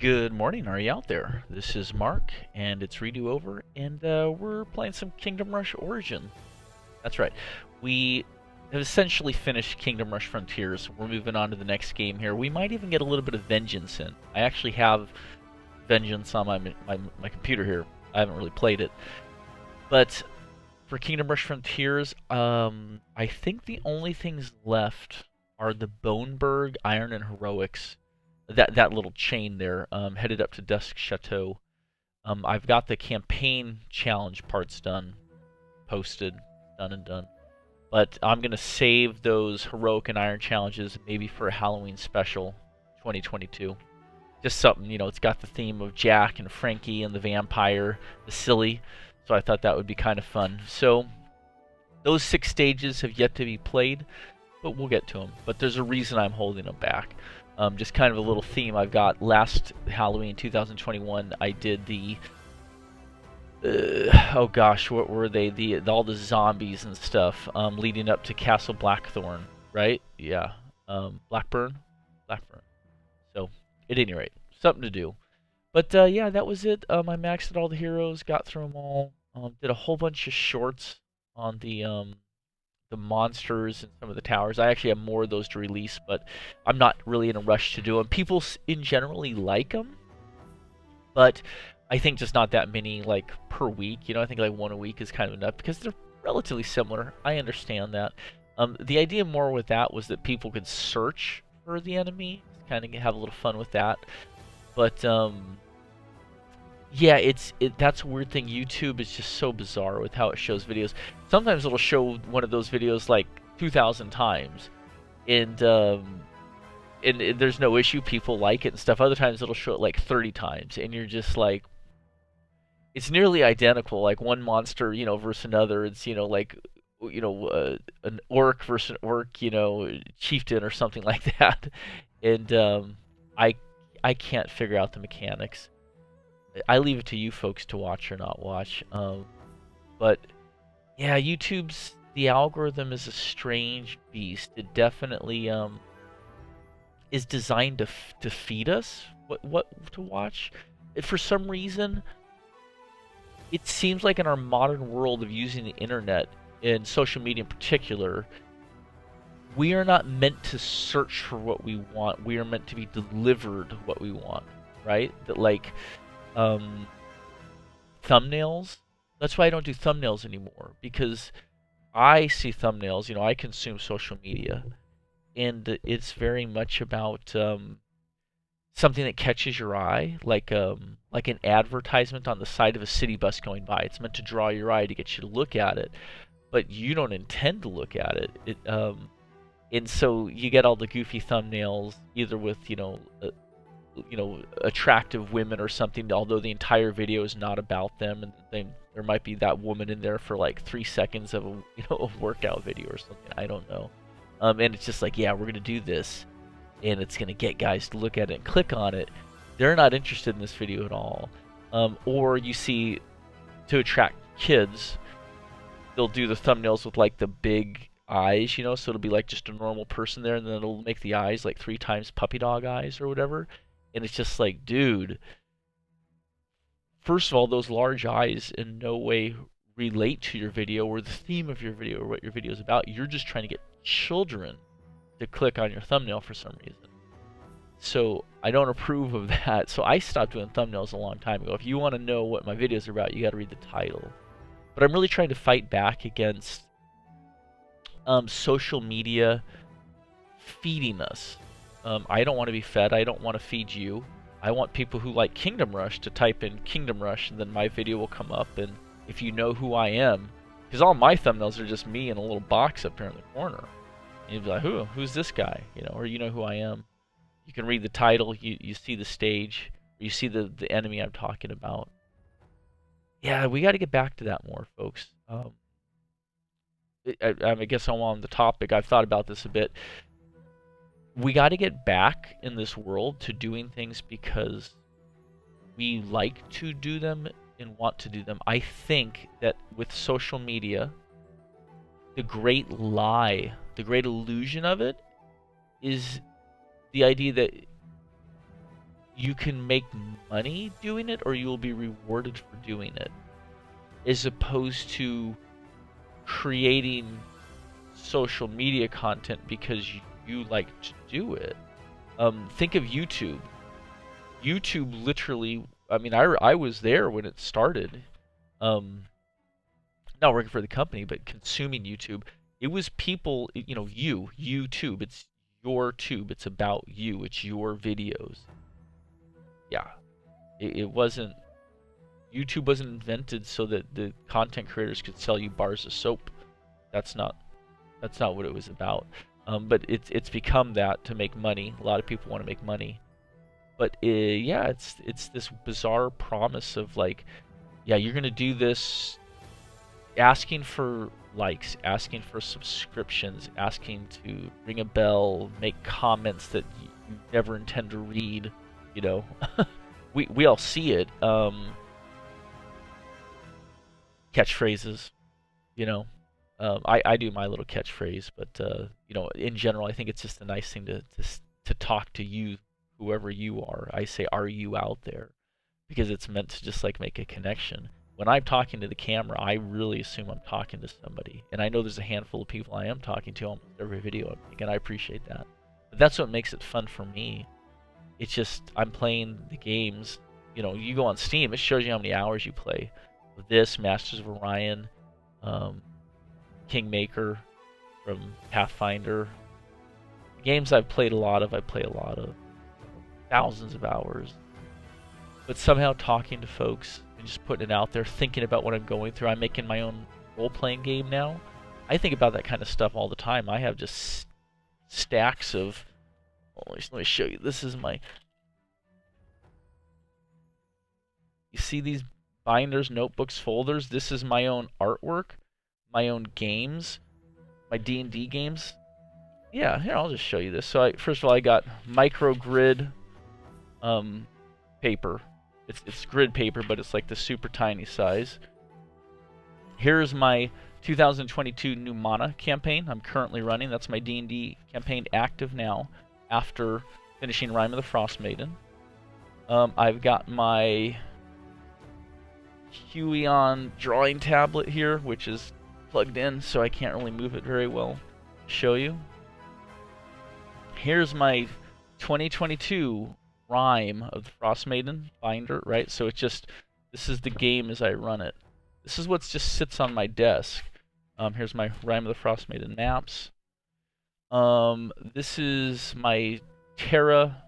Good morning, are you out there? This is Mark, and it's Redo Over, and we're playing some Kingdom Rush Origin. That's right. We have essentially finished Kingdom Rush Frontiers. We're moving on to the next game here. We might even get a little bit of Vengeance in. I actually have Vengeance on my computer here. I haven't really played it. But for Kingdom Rush Frontiers, I think the only things left are the Boneberg, Iron, and Heroics. That little chain there, headed up to Dusk Chateau. I've got the campaign challenge parts done, posted, done and done. But I'm gonna save those heroic and iron challenges maybe for a Halloween special, 2022. Just something, it's got the theme of Jack and Frankie and the vampire, the silly. So I thought that would be kind of fun. So those 6 stages have yet to be played, but we'll get to them. But there's a reason I'm holding them back. Just kind of a little theme I've got. Last Halloween 2021, I did the oh gosh, what were they? All the zombies and stuff leading up to Castle Blackthorn, right? Yeah, Blackburn. So at any rate, something to do. But yeah, that was it. I maxed out all the heroes, got through them all. Did a whole bunch of shorts on the monsters and some of the towers. I actually have more of those to release, but I'm not really in a rush to do them. People in generally like them, but I think just not that many like per week. I think like one a week is kind of enough because they're relatively similar. I understand that. The idea more with that was that people could search for the enemy, kind of have a little fun with that. But yeah, that's a weird thing. YouTube is just so bizarre with how it shows videos. Sometimes it'll show one of those videos like 2,000 times, and there's no issue. People like it and stuff. Other times it'll show it like 30 times, and you're just like, it's nearly identical. Like one monster, versus another. It's like an orc versus an orc, chieftain or something like that. And I can't figure out the mechanics. I leave it to you folks to watch or not watch. But yeah, the algorithm is a strange beast. It definitely is designed to feed us what to watch. For some reason, it seems like in our modern world of using the internet and social media in particular, we are not meant to search for what we want. We are meant to be delivered what we want, right? That like thumbnails. That's why I don't do thumbnails anymore, because I see thumbnails. I consume social media, and it's very much about something that catches your eye, like an advertisement on the side of a city bus going by. It's meant to draw your eye to get you to look at it, but you don't intend to look at it. And so you get all the goofy thumbnails, either with attractive women or something, although the entire video is not about them, and there might be that woman in there for like 3 seconds of a workout video or something. I don't know. And it's just like, yeah, we're gonna do this, and it's gonna get guys to look at it and click on it. They're not interested in this video at all. Or you see, to attract kids, they'll do the thumbnails with like the big eyes, so it'll be like just a normal person there, and then it'll make the eyes like 3 times puppy dog eyes or whatever. And it's just like, dude, first of all, those large eyes in no way relate to your video or the theme of your video or what your video is about. You're just trying to get children to click on your thumbnail for some reason. So I don't approve of that. So I stopped doing thumbnails a long time ago. If you want to know what my videos are about, you got to read the title. But I'm really trying to fight back against social media feeding us. I don't want to be fed. I don't want to feed you. I want people who like Kingdom Rush to type in Kingdom Rush, and then my video will come up. And if you know who I am, because all my thumbnails are just me in a little box up here in the corner, and you'd be like, who's this guy? Or you know who I am. You can read the title. You see the stage. You see the enemy I'm talking about. Yeah, we got to get back to that more, folks. I guess I'm on the topic. I've thought about this a bit. We got to get back in this world to doing things because we like to do them and want to do them. I think that with social media, the great lie, the great illusion of it is the idea that you can make money doing it, or you will be rewarded for doing it, as opposed to creating social media content because you like to do it. Think of YouTube. YouTube literally, I mean, I was there when it started. Not working for the company, but consuming YouTube. It was people, you know, YouTube. It's your tube. It's about you. It's your videos. Yeah. It wasn't, YouTube wasn't invented so that the content creators could sell you bars of soap. That's not what it was about. But it's become that to make money. A lot of people want to make money. But yeah, it's this bizarre promise of like, yeah, you're gonna do this, asking for likes, asking for subscriptions, asking to ring a bell, make comments that you never intend to read. You know, we all see it. Catchphrases, you know. I do my little catchphrase, but you know, in general, I think it's just a nice thing to talk to you, whoever you are. I say, "Are you out there?" Because it's meant to just like make a connection. When I'm talking to the camera, I really assume I'm talking to somebody, and I know there's a handful of people I am talking to almost every video I make, and I appreciate that. But that's what makes it fun for me. It's just I'm playing the games. You know, you go on Steam, it shows you how many hours you play. This, Masters of Orion, Kingmaker from Pathfinder. The games I've played a lot of, I play a lot of. Thousands of hours. But somehow talking to folks and just putting it out there, thinking about what I'm going through. I'm making my own role-playing game now. I think about that kind of stuff all the time. I have just stacks of... Oh, let me show you. This is my... You see these binders, notebooks, folders? This is my own artwork, my own games, my D&D games. Yeah, here, I'll just show you this. So first of all, I got microgrid paper. It's grid paper, but it's like the super tiny size. Here's my 2022 new mana campaign I'm currently running. That's my D&D campaign active now after finishing Rime of the Frost Maiden. I've got my Huion drawing tablet here, which is plugged in, so I can't really move it very well. Show you. Here's my 2022 Rime of the Frost Maiden binder, right? So it's just, this is the game as I run it. This is what just sits on my desk. Here's my Rime of the Frost Maiden maps. This is my Terra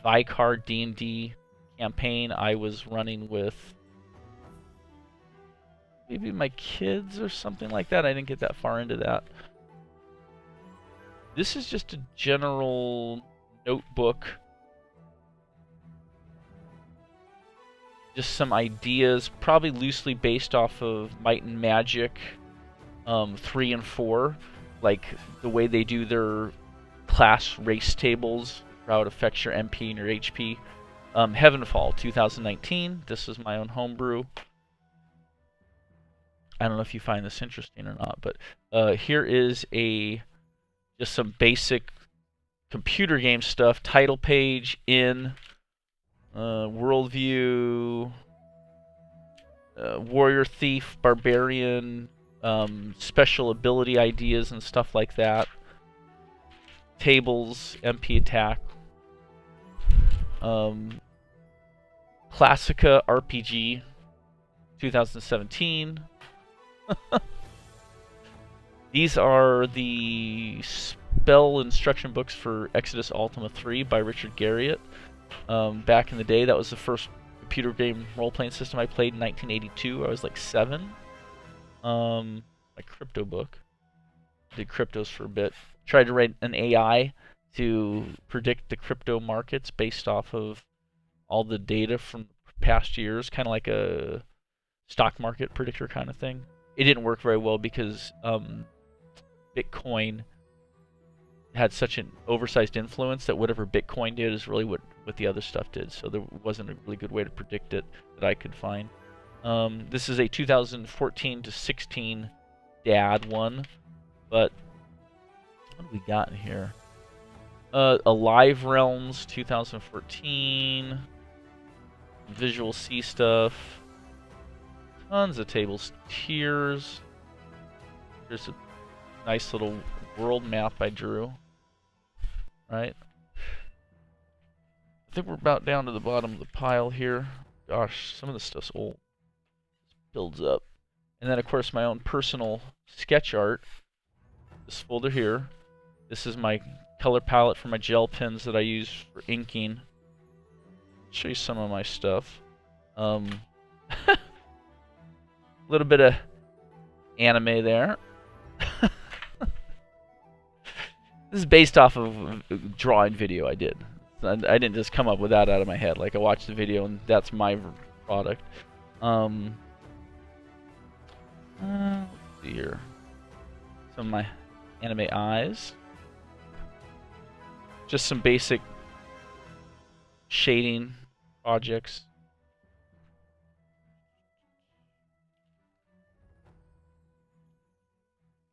Vicar D&D campaign I was running with maybe my kids or something like that. I didn't get that far into that. This is just a general notebook. Just some ideas, probably loosely based off of Might and Magic 3 and 4. Like the way they do their class race tables, how it affects your MP and your HP. Heavenfall 2019. This is my own homebrew. I don't know if you find this interesting or not, but here is just some basic computer game stuff. Title page, worldview, warrior, thief, barbarian, special ability ideas and stuff like that. Tables, MP attack. Classica RPG 2017. These are the spell instruction books for Exodus Ultima 3 by Richard Garriott. Back in the day, that was the first computer game role-playing system I played in 1982. I was like 7. My crypto book. Did cryptos for a bit. Tried to write an AI to predict the crypto markets based off of all the data from past years, kind of like a stock market predictor kind of thing. It didn't work very well because Bitcoin had such an oversized influence that whatever Bitcoin did is really what the other stuff did. So there wasn't a really good way to predict it that I could find. This is a 2014 to 16 dad one, but what do we got in here? Alive Realms 2014. Visual C stuff. Tons of tables. Tiers. There's a nice little world map I drew. Right? I think we're about down to the bottom of the pile here. Gosh, some of this stuff's old. Builds up. And then, of course, my own personal sketch art. This folder here. This is my color palette for my gel pens that I use for inking. I'll show you some of my stuff. A little bit of anime there. This is based off of a drawing video I did. I didn't just come up with that out of my head. Like, I watched the video and that's my product. Let's see here. Some of my anime eyes. Just some basic shading projects.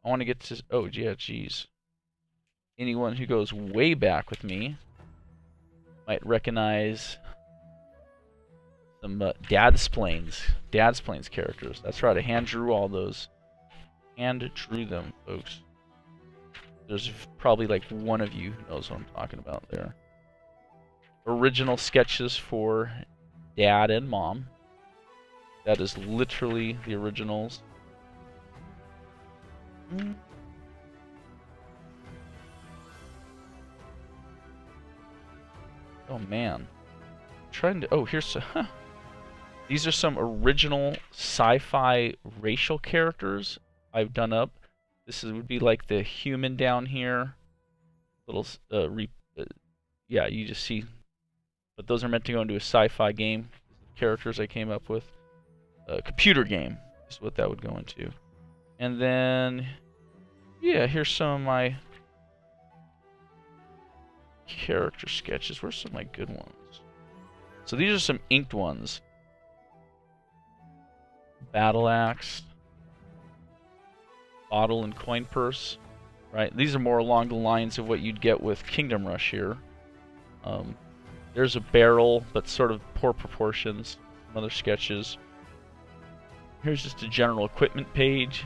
I want to get to... Oh, yeah, geez. Anyone who goes way back with me might recognize some Dadsplains characters. That's right, I hand drew all those. Hand drew them, folks. There's probably like one of you who knows what I'm talking about there. Original sketches for Dad and Mom. That is literally the originals. Oh man. I'm trying to... Oh, here's... These are some original sci-fi racial characters I've done up. This would be like the human down here. Little... yeah, you just see... But those are meant to go into a sci-fi game. Characters I came up with. A computer game is what that would go into. And then... Yeah, here's some of my... character sketches. Where's some of my good ones? So these are some inked ones. Battle Axe. Bottle and Coin Purse. Right? These are more along the lines of what you'd get with Kingdom Rush here. There's a barrel, but sort of poor proportions. Some other sketches. Here's just a general equipment page.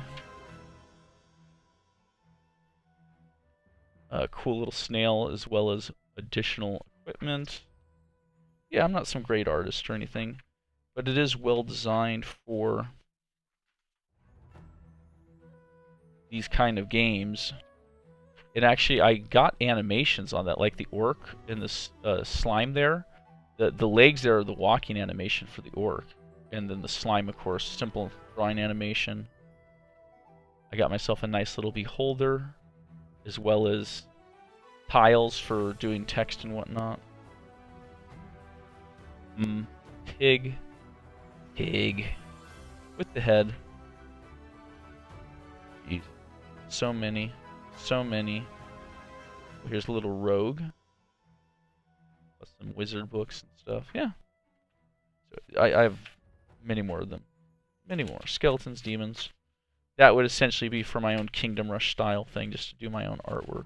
A cool little snail, as well as additional equipment. Yeah, I'm not some great artist or anything, but it is well designed for these kind of games. And actually, I got animations on that, like the orc and the slime there. The legs there are the walking animation for the orc, and then the slime, of course, simple drawing animation. I got myself a nice little beholder, as well as tiles for doing text and whatnot. Pig. Pig. With the head. Jeez. So many. So many. Here's a little rogue. Plus some wizard books and stuff. Yeah. So I have many more of them. Many more. Skeletons, demons. That would essentially be for my own Kingdom Rush style thing, just to do my own artwork.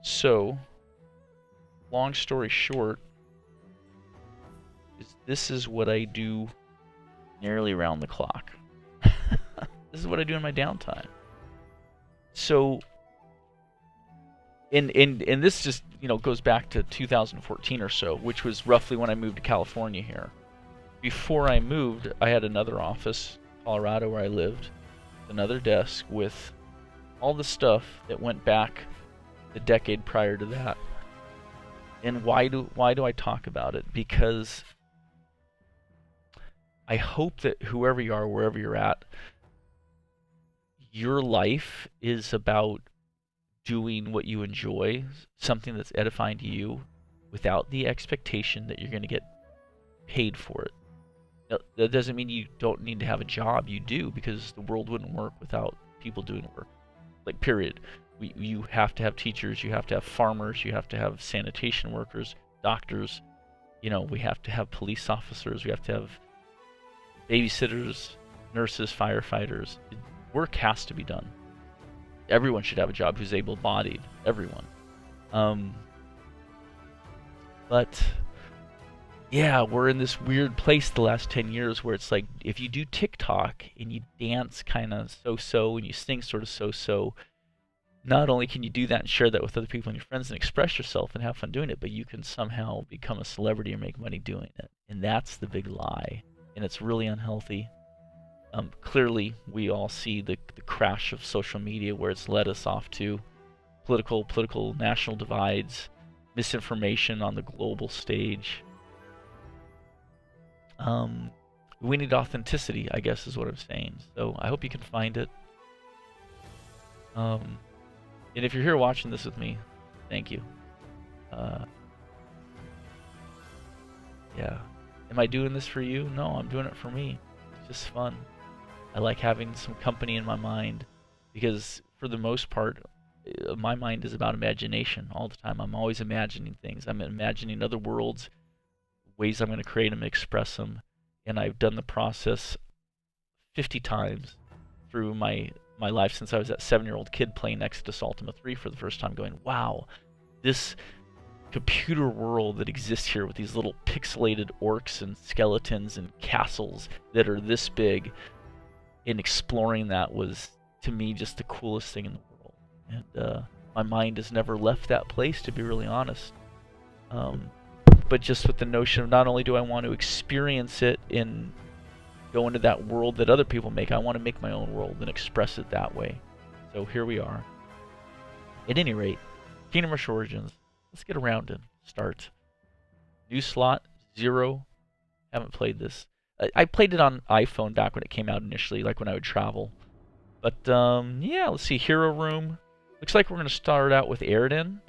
So, long story short, this is what I do nearly around the clock. This is what I do in my downtime. So, and this just, you know, goes back to 2014 or so, which was roughly when I moved to California here. Before I moved, I had another office in Colorado where I lived, another desk with all the stuff that went back the decade prior to that. And why do I talk about it? Because I hope that whoever you are, wherever you're at, your life is about doing what you enjoy, something that's edifying to you, without the expectation that you're going to get paid for it. Now, that doesn't mean you don't need to have a job. You do, because the world wouldn't work without people doing work. Like, period. You have to have teachers, you have to have farmers, you have to have sanitation workers, doctors, you know, we have to have police officers, we have to have babysitters, nurses, firefighters. Work has to be done. everyone should have a job who's able-bodied. Everyone. But yeah, we're in this weird place the last 10 years where it's like if you do TikTok and you dance kind of so-so and you sing sort of so-so, not only can you do that and share that with other people and your friends and express yourself and have fun doing it, but you can somehow become a celebrity and make money doing it. And that's the big lie. And it's really unhealthy. Clearly, we all see the crash of social media where it's led us off to political, national divides, misinformation on the global stage. We need authenticity, I guess is what I'm saying. So I hope you can find it. And if you're here watching this with me, thank you. Yeah. Am I doing this for you? No, I'm doing it for me. It's just fun. I like having some company in my mind because for the most part, my mind is about imagination all the time. I'm always imagining things. I'm imagining other worlds, ways I'm going to create them, express them. And I've done the process 50 times through my life since I was that 7-year-old kid playing Exodus Ultima 3 for the first time, going, wow, this computer world that exists here with these little pixelated orcs and skeletons and castles that are this big, and exploring that was, to me, just the coolest thing in the world. And my mind has never left that place, to be really honest. But just with the notion of not only do I want to experience it and go into that world that other people make, I want to make my own world and express it that way. So here we are. At any rate, Kingdom Rush Origins. Let's get around and start. New slot, 0. Haven't played this. I played it on iPhone back when it came out initially, like when I would travel. But yeah, let's see. Hero room. Looks like we're going to start out with Eridan.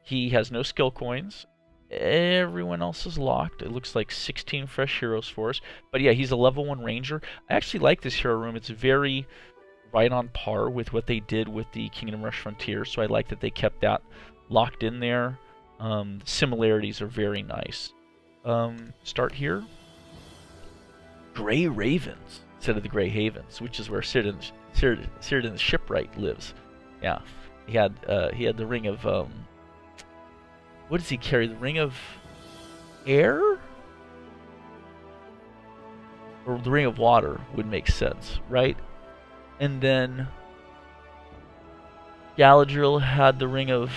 He has no skill coins. Everyone else is locked. It looks like 16 fresh heroes for us. But yeah, he's a level 1 ranger. I actually like this hero room. It's very right on par with what they did with the Kingdom Rush Frontier. So I like that they kept that locked in there. Similarities are very nice. Start here. Gray Ravens instead of the Grey Havens, which is where Círdan's shipwright lives. Yeah, he had the ring of what does he carry? The ring of air, or the ring of water would make sense, right? And then Galadriel had the ring of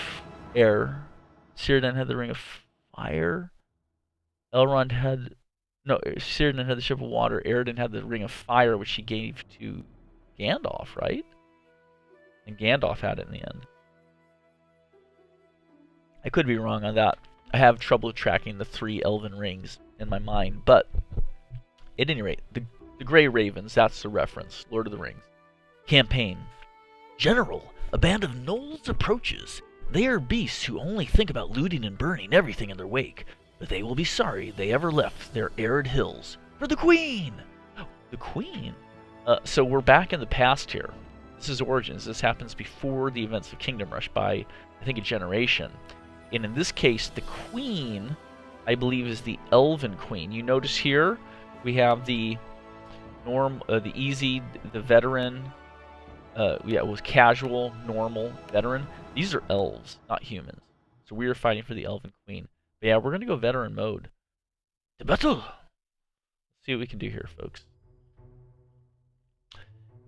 air. Círdan had the ring of fire. Elrond had Círdan had the ship of water. Eridan had the ring of fire, which he gave to Gandalf, right? And Gandalf had it in the end. I could be wrong on that. I have trouble tracking the 3 elven rings in my mind, but at any rate, the Grey Ravens, that's the reference. Lord of the Rings. Campaign. General, a band of gnolls approaches. They are beasts who only think about looting and burning everything in their wake. But they will be sorry they ever left their arid hills. For the Queen! Oh, the Queen? So we're back in the past here. This is Origins. This happens before the events of Kingdom Rush by, I think, a generation. And in this case, the Queen, I believe, is the Elven Queen. You notice here, we have the the easy, the veteran. Yeah, it was casual, normal, veteran. These are elves, not humans. So we are fighting for the Elven Queen. But yeah, we're going to go veteran mode. To battle! Let's see what we can do here, folks.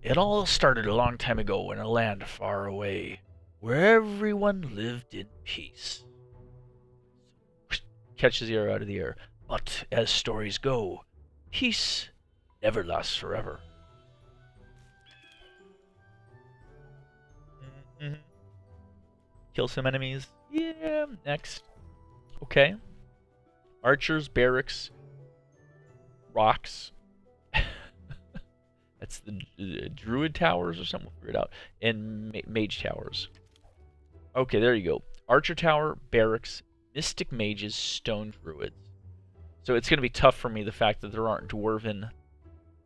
It all started a long time ago in a land far away, where everyone lived in peace. Catches the arrow out of the air. But as stories go, peace never lasts forever. Kill some enemies. Yeah, next. Okay. Archers, barracks, rocks. That's the druid towers or something. We'll figure it out. And mage towers. Okay, there you go. Archer tower, barracks, mystic mages, stone druids. So it's going to be tough for me, the fact that there aren't dwarven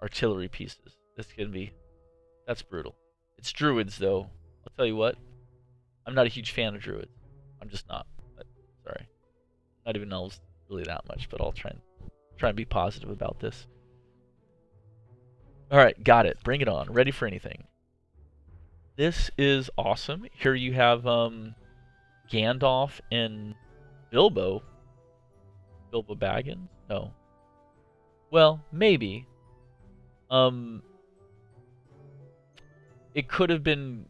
artillery pieces. That's brutal. It's druids, though. I'll tell you what. I'm not a huge fan of druids. I'm just not. But, sorry. Not even elves really that much, but I'll try and be positive about this. Alright, got it. Bring it on. Ready for anything. This is awesome. Here you have Gandalf and Bilbo. Bilbo Baggins? No. Well, maybe. It could have been...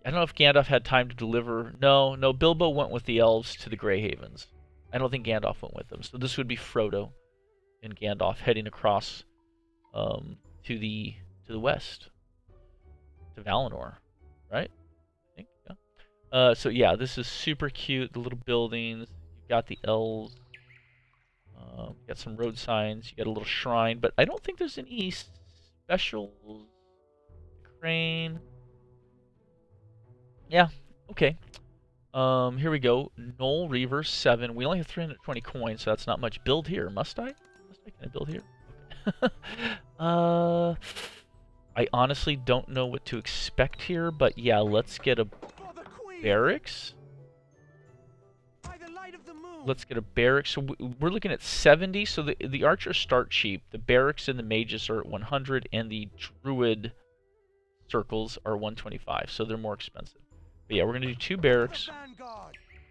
I don't know if Gandalf had time to deliver. No, Bilbo went with the elves to the Grey Havens. I don't think Gandalf went with them. So this would be Frodo and Gandalf heading across to the west, to Valinor, right? I think, yeah. So yeah, this is super cute. The little buildings. You've got the elves. You got some road signs. You got a little shrine, but I don't think there's any special crane. Yeah, okay. Here we go. Gnoll Reaver 7. We only have 320 coins, so that's not much. Build here. Must I? Can I build here? Okay. I honestly don't know what to expect here, but yeah, let's get a barracks. Let's get a barracks. So we're looking at 70. So the archers start cheap. The barracks and the mages are at 100, and the druid circles are 125. So they're more expensive. But yeah, we're going to do 2 barracks.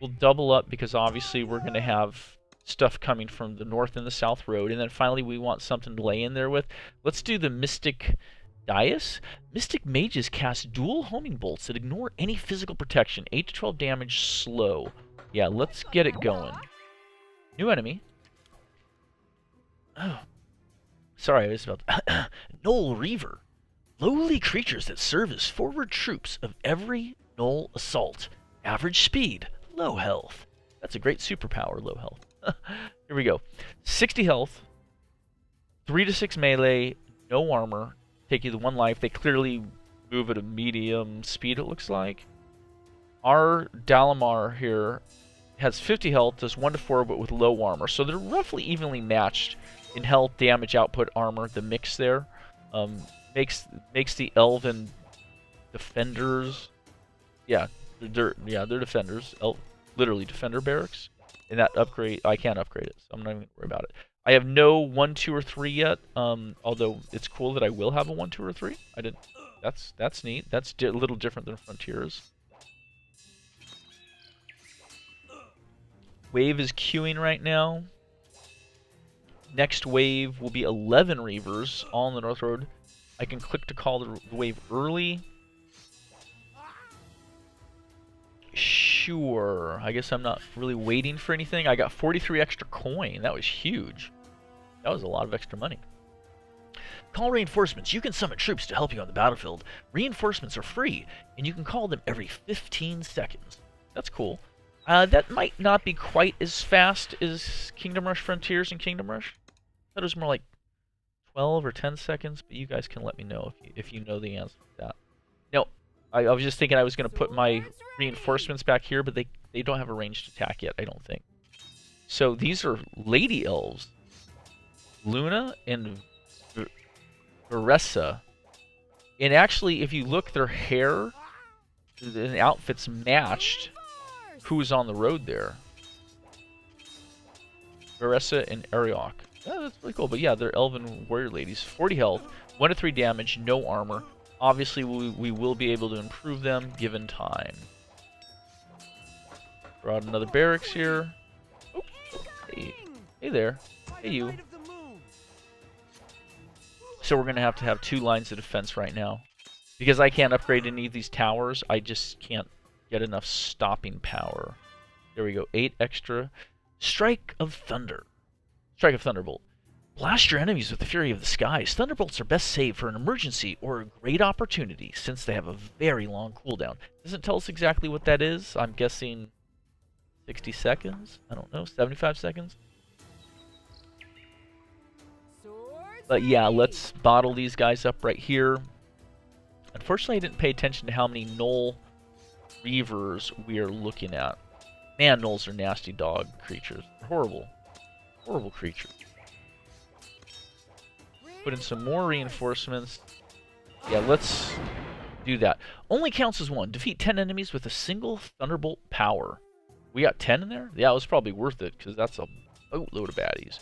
We'll double up because obviously we're going to have stuff coming from the north and the south road. And then finally we want something to lay in there with. Let's do the Mystic Dais. Mystic Mages cast dual homing bolts that ignore any physical protection. 8 to 12 damage slow. Yeah, let's get it going. New enemy. Oh. Sorry, I was about to... Gnoll Reaver. Lowly creatures that serve as forward troops of every Gnoll assault. Average speed, low health. That's a great superpower, low health. Here we go. 60 health, 3 to 6 melee, no armor, take you to 1 life. They clearly move at a medium speed, it looks like. Our Dalamar here has 50 health, does 1 to 4, but with low armor. So they're roughly evenly matched in health, damage, output, armor. The mix there makes the Elven defenders. Yeah, they're defenders. Literally defender barracks. And that upgrade, I can't upgrade it, so I'm not even gonna worry about it. I have no 1, 2, or 3 yet. Although it's cool that I will have a 1, 2, or 3. I didn't. That's neat. That's a little different than Frontiers. Wave is queuing right now. Next wave will be 11 Reavers, all on the North Road. I can click to call the wave early. Sure. I guess I'm not really waiting for anything. I got 43 extra coin. That was huge. That was a lot of extra money. Call reinforcements. You can summon troops to help you on the battlefield. Reinforcements are free, and you can call them every 15 seconds. That's cool. That might not be quite as fast as Kingdom Rush Frontiers and Kingdom Rush. I thought it was more like 12 or 10 seconds, but you guys can let me know if you know the answer to that. No, I was just thinking I was going to put my reinforcements back here, but they don't have a ranged attack yet, I don't think. So these are Lady Elves. Luna and Veressa. And actually, if you look, their hair and outfits matched who's on the road there. Veressa and Ariok. Oh, that's really cool. But yeah, they're Elven warrior ladies. 40 health, 1 to 3 damage, no armor. Obviously, we will be able to improve them given time. Brought another barracks here. Oh, hey there. Hey you. So we're going to have 2 lines of defense right now. Because I can't upgrade any of these towers, I just can't get enough stopping power. There we go. 8 extra. Strike of Thunder. Strike of Thunderbolt. Blast your enemies with the fury of the skies. Thunderbolts are best saved for an emergency or a great opportunity, since they have a very long cooldown. Doesn't tell us exactly what that is. I'm guessing 60 seconds? I don't know. 75 seconds? But yeah, let's bottle these guys up right here. Unfortunately, I didn't pay attention to how many Gnoll Reavers we are looking at. Man, Gnolls are nasty dog creatures. Horrible. Horrible creatures. Put in some more reinforcements. Yeah, let's do that. Only counts as 1. Defeat 10 enemies with a single Thunderbolt power. We got 10 in there? Yeah, it was probably worth it, because that's a boatload of baddies.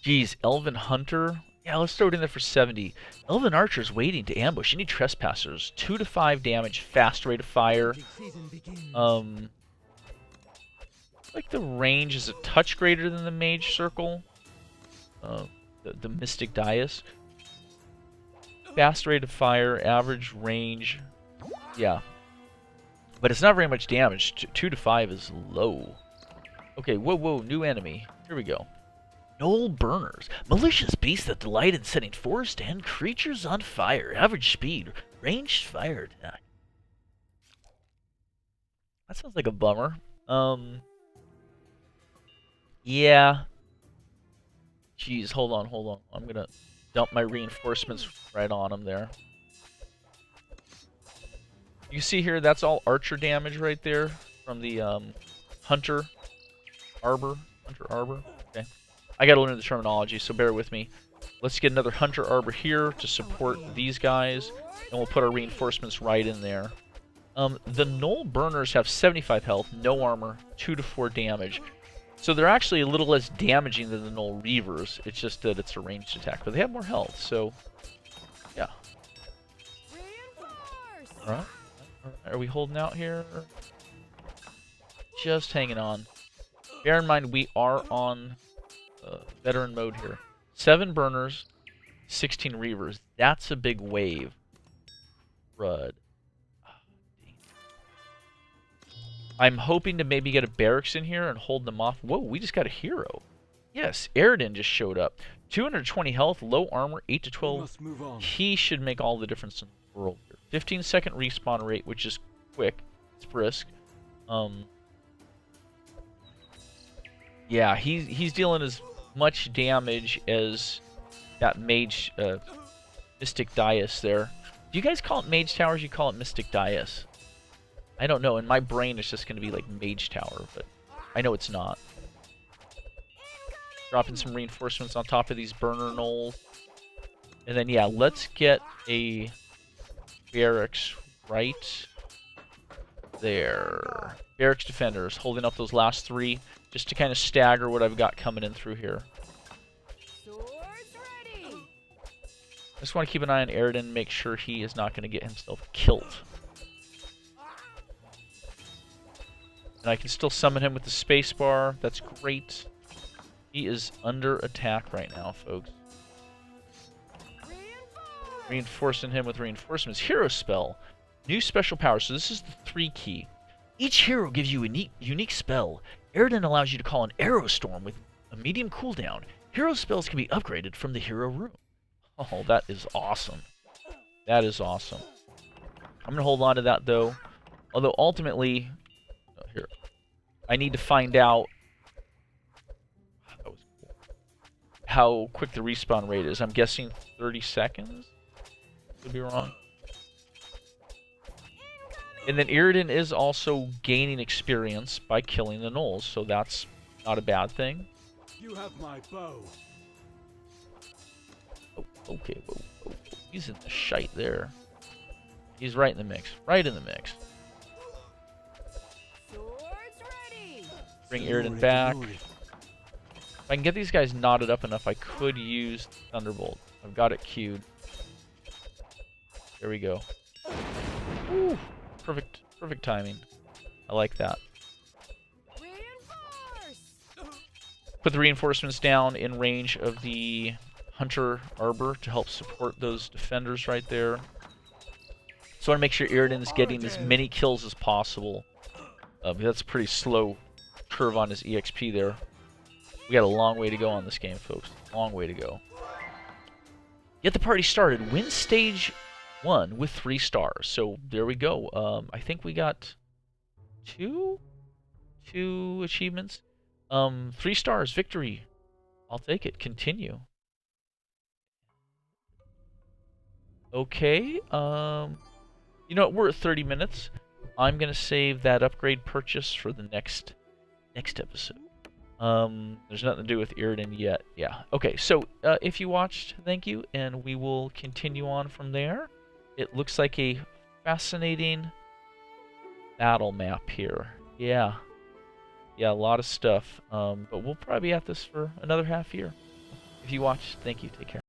Geez, Elven Hunter. Yeah, let's throw it in there for 70. Elven Archers waiting to ambush any trespassers. 2 to 5 damage, fast rate of fire. Like the range is a touch greater than the Mage Circle. The Mystic Dais. Fast rate of fire, average range. Yeah. But it's not very much damage. 2 to 5 is low. Okay, whoa, new enemy. Here we go. Gnoll Burners. Malicious beasts that delight in setting forest and creatures on fire. Average speed. Ranged fire attack. That sounds like a bummer. Yeah. Jeez, hold on. I'm gonna dump my reinforcements right on them there. You see here, that's all archer damage right there from the Hunter Arbor. Okay. I gotta learn the terminology, so bear with me. Let's get another Hunter Arbor here to support these guys, and we'll put our reinforcements right in there. The Gnoll Burners have 75 health, no armor, 2 to 4 damage. So they're actually a little less damaging than the Gnoll Reavers. It's just that it's a ranged attack, but they have more health, so yeah. Alright. Are we holding out here? Just hanging on. Bear in mind, we are on veteran mode here. 7 Burners, 16 Reavers. That's a big wave. Crud. I'm hoping to maybe get a barracks in here and hold them off. Whoa, we just got a hero. Yes, Eridan just showed up. 220 health, low armor, 8 to 12. He should make all the difference in the world here. 15-second respawn rate, which is quick. It's brisk. Yeah, he's dealing as much damage as that mage Mystic Dais there. Do you guys call it Mage Towers? You call it Mystic Dais? I don't know. In my brain, it's just going to be like Mage Tower, but I know it's not. Dropping some reinforcements on top of these burner gnolls. And then, yeah, let's get a barracks right there. Barracks defenders, holding up those last 3, just to kind of stagger what I've got coming in through here. I just want to keep an eye on Eridan, make sure he is not going to get himself killed. And I can still summon him with the spacebar. That's great. He is under attack right now, folks. Reinforcing him with reinforcements. Hero spell. New special power. So this is the 3 key. Each hero gives you a unique spell. Eridan allows you to call an arrow storm with a medium cooldown. Hero spells can be upgraded from the hero room. Oh, that is awesome. That is awesome. I'm going to hold on to that, though. Although, ultimately... here. I need to find out how quick the respawn rate is. I'm guessing 30 seconds? Could be wrong. And then Eridan is also gaining experience by killing the gnolls, so that's not a bad thing. You have my bow. Oh, okay, whoa. He's in the shite there. He's right in the mix. Right in the mix. Bring Eridan back. If I can get these guys knotted up enough, I could use Thunderbolt. I've got it queued. There we go. Ooh, perfect timing. I like that. Put the reinforcements down in range of the Hunter Arbor to help support those defenders right there. So I want to make sure Eridan's getting as many kills as possible. That's a pretty slow curve on his EXP there. We got a long way to go on this game, folks. Long way to go. Get the party started. Win stage 1 with 3 stars. So there we go. I think we got two achievements. 3 stars, victory. I'll take it. Continue. Okay. You know what? We're at 30 minutes. I'm gonna save that upgrade purchase for the next episode. There's nothing to do with Eridan yet. Yeah. Okay, so if you watched, thank you, and we will continue on from there. It looks like a fascinating battle map here. Yeah. Yeah, a lot of stuff. But we'll probably be at this for another half year. If you watched, thank you. Take care.